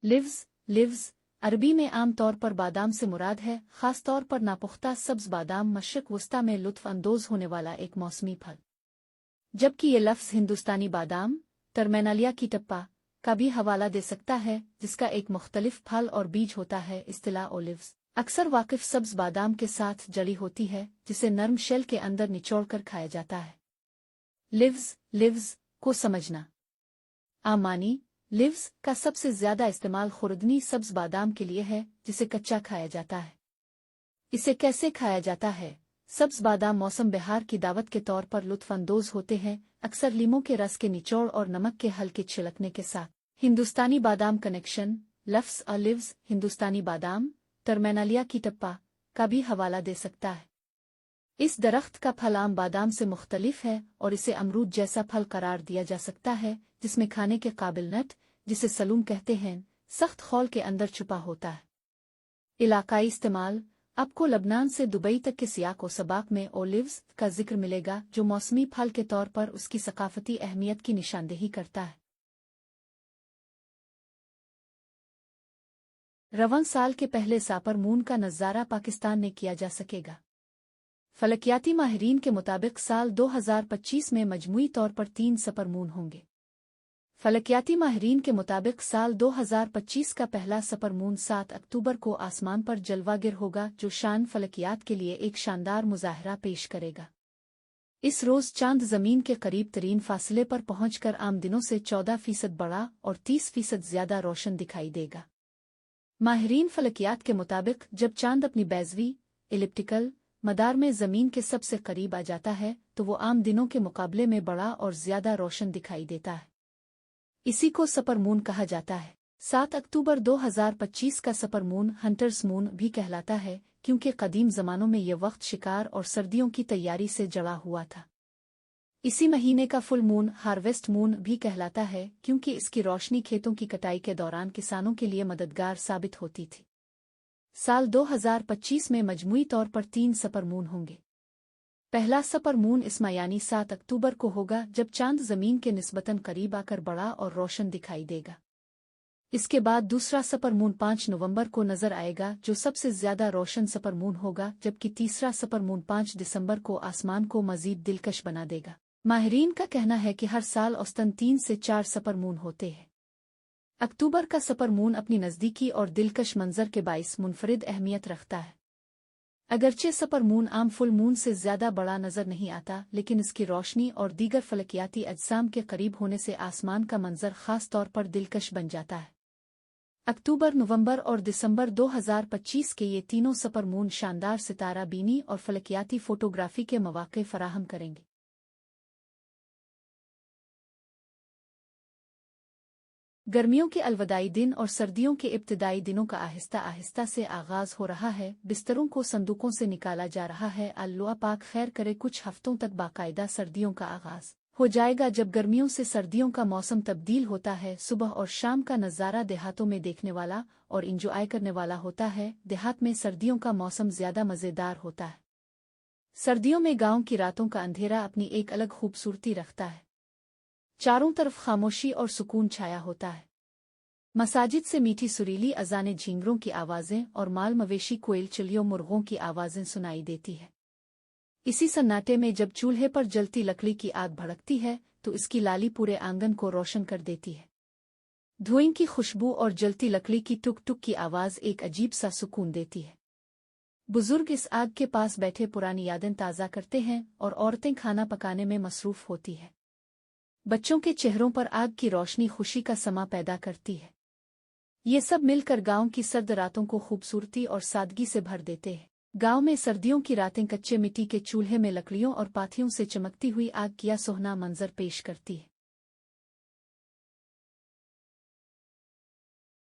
Lives lives अरबी में आम तौर पर बादाम से मुराद है, खास तौर पर नापुख्ता सब्ज बादाम मशरक वस्ता में लुत्फ अंदोज होने वाला एक मौसमी फल। जबकि ये लफ्ज़ हिंदुस्तानी बादाम टर्मिनालिया की टप्पा का भी हवाला दे सकता है, जिसका एक मुख्तलिफ फल और बीज होता है। इस्तिलाह ओलिव्स अक्सर वाकिफ सब्ज बादाम के साथ जड़ी होती है, जिसे नर्म शेल के अंदर निचोड़कर खाया जाता है। लिव्स को समझना। आमानी लिव्स का सबसे ज्यादा इस्तेमाल खुर्दनी सब्ज बादाम के लिए है, जिसे कच्चा खाया जाता है। इसे कैसे खाया जाता है? सब्ज बादाम मौसम बहार की दावत के तौर पर लुत्फ अंदोज होते हैं, अक्सर लीमों के रस के निचोड़ और नमक के हल्के छिलकने के साथ। हिंदुस्तानी बादाम कनेक्शन लफ्ज़ लिव्स हिंदुस्तानी बादाम टर्मिनालिया की टप्पा का भी हवाला दे सकता है। इस दरख्त का फल आम बादाम से मुख्तलिफ है और इसे अमरूद जैसा फल करार दिया जा सकता है, जिसमें खाने के काबिल नट, जिसे सलूम कहते हैं, सख्त खौल के अंदर छुपा होता है। इलाकाई इस्तेमाल आपको लबनान से दुबई तक के सियाक व सबाक में ओलिव्स का जिक्र मिलेगा, जो मौसमी फल के तौर पर उसकी सकाफती अहमियत की निशानदेही करता है। रवन साल के पहले सापर मून का नज़ारा पाकिस्तान में किया जा सकेगा। फलकियाती माहिरीन के मुताबिक साल 2025 में मजमूई तौर पर 3 सपर मून होंगे। फलकियाती माहिरीन के मुताबिक साल 2025 का पहला सपर मून 7 अक्टूबर को आसमान पर जलवागिर होगा, जो शान फलकियात के लिए एक शानदार मुजाहरा पेश करेगा। इस रोज़ चांद ज़मीन के करीब तरीन फासले पर पहुंचकर आम दिनों से 14% बड़ा और 30% ज्यादा रोशन दिखाई देगा। माहिरीन फलकियात के मुताबिक जब चांद अपनी बैजवी एलिप्टिकल मदार में ज़मीन के सबसे करीब आ जाता है, तो वो आम दिनों के मुकाबले में बड़ा और ज्यादा रोशन दिखाई देता है। इसी को सपर मून कहा जाता है। 7 अक्टूबर 2025 का सपर मून हंटर्स मून भी कहलाता है, क्योंकि कदीम ज़मानों में यह वक्त शिकार और सर्दियों की तैयारी से जड़ा हुआ था। इसी महीने का फुल मून हार्वेस्ट मून भी कहलाता है, क्योंकि इसकी रोशनी खेतों की कटाई के दौरान किसानों के लिए मददगार साबित होती थी। साल 2025 में मजमूई तौर पर 3 सपर मून होंगे। पहला सपर मून इसमा यानी 7 अक्टूबर को होगा, जब चांद ज़मीन के निस्बतन करीब आकर बड़ा और रोशन दिखाई देगा। इसके बाद दूसरा सपर मून 5 नवंबर को नजर आएगा, जो सबसे ज्यादा रोशन सपर मून होगा, जबकि तीसरा सपर मून 5 दिसंबर को आसमान को मजीद दिलकश बना देगा। माहिरीन का कहना है कि हर साल औसतन 3 से 4 सपर मून होते हैं। अक्टूबर का सपर मून अपनी नज़दीकी और दिलकश मंजर के बाइस मुनफरिद अहमियत रखता है। अगरचे सपर मून आम फुल मून से ज्यादा बड़ा नजर नहीं आता, लेकिन इसकी रोशनी और दीगर फलकियाती अजसाम के करीब होने से आसमान का मंजर खास तौर पर दिलकश बन जाता है। अक्टूबर, नवंबर और दिसंबर 2025 के ये तीनों सपर मून शानदार सितारा बीनी और फलकियाती फोटोग्राफी के मौके फराहम करेंगे। गर्मियों के अलविदाई दिन और सर्दियों के इब्तिदाई दिनों का आहिस्ता आहिस्ता से आगाज हो रहा है। बिस्तरों को संदूकों से निकाला जा रहा है। अल्लाह पाक खैर करे, कुछ हफ्तों तक बाकायदा सर्दियों का आगाज हो जाएगा, जब गर्मियों से सर्दियों का मौसम तब्दील होता है। सुबह और शाम का नज़ारा देहातों में देखने वाला और इंजॉय करने वाला होता है। देहात में सर्दियों का मौसम ज्यादा मज़ेदार होता है। सर्दियों में गांव की रातों का अंधेरा अपनी एक अलग खूबसूरती रखता है। चारों तरफ खामोशी और सुकून छाया होता है। मसाजिद से मीठी सुरीली अजाने, झींगरों की आवाज़ें और माल मवेशी कोयल चिड़ियों मुर्गों की आवाज़ें सुनाई देती है। इसी सन्नाटे में जब चूल्हे पर जलती लकड़ी की आग भड़कती है, तो इसकी लाली पूरे आंगन को रोशन कर देती है। धुएं की खुशबू और जलती लकड़ी की टुक टुक की आवाज़ एक अजीब सा सुकून देती है। बुजुर्ग इस आग के पास बैठे पुरानी यादें ताज़ा करते हैं और औरतें खाना पकाने में मसरूफ होती है। बच्चों के चेहरों पर आग की रोशनी खुशी का समा पैदा करती है। ये सब मिलकर गांव की सर्द रातों को खूबसूरती और सादगी से भर देते हैं। गांव में सर्दियों की रातें कच्चे मिट्टी के चूल्हे में लकड़ियों और पाथियों से चमकती हुई आग किया सुहाना मंजर पेश करती है।